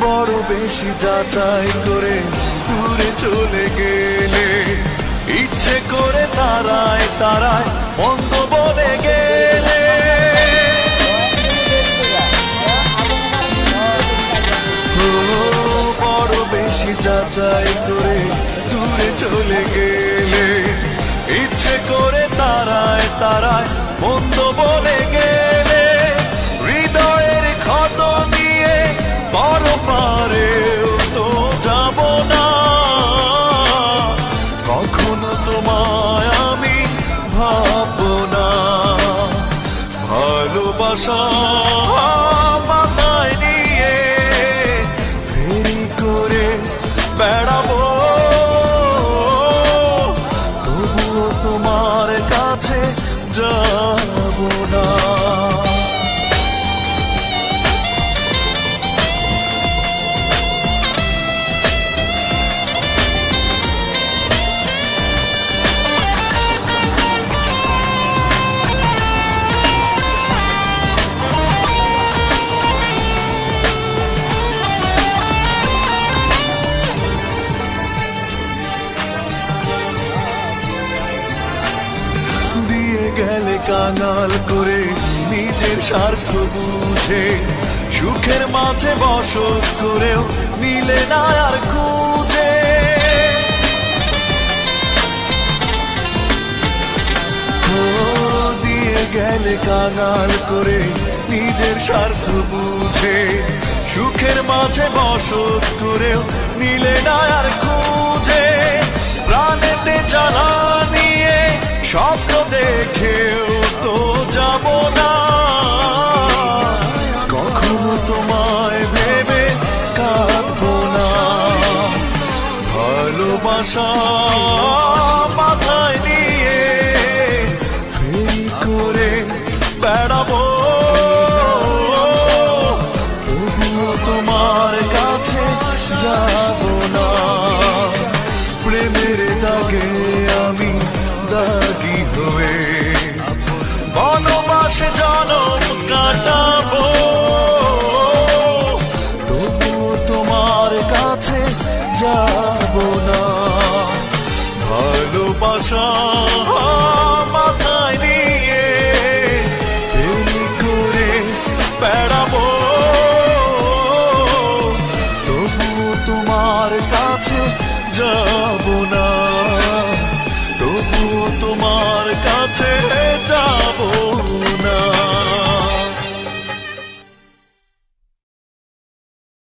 বড় বেশি যাচাই করে দূরে চলে গেলে, ইচ্ছে করে তারায় তারায় মন্দ বলে গেলে, বড় বেশি যাচাই করে দূরে চলে গেলে, ইচ্ছে করে তারায় তারায় মন্দ বলে গেলে, হৃদয়ের ক্ষত নিয়ে বড় পারেও তো যাব না, কখনো তোমায় আমি ভাববো না। ভালোবাসা মাথায় নিয়ে ফেরি করে বেড়াবো, তবুও তোমার কাছে যাব না। গেলে কাঙাল করে নিজের স্বার্থ বুঝে, সুখের মাঝে বসত করেও নিলে না আর খুঁজে, দিয়ে গেলে কাঙাল করে নিজের স্বার্থ বুঝে, সুখের মাঝে বসত করেও নিলে না আর খুঁজে, প্রাণেতে জ্বালা নিয়ে স্বপ্ন দেখেও তো যাব না, কখনো তোমায় ভেবে কাঁদবো না। ভালোবাসা মাথায় নিয়ে ফেরি করে বেড়াবো, তবুও তোমার কাছে যাব না। প্রেমের দাগে আমি দাগি হয়ে বনবাসে জনম কাটাবো, তবুও তোমার কাছে যাব না। ভালোবাসা মাথায় নিয়ে ফেরি করে বেড়াবো, তবুও তোমার কাছে যাব না।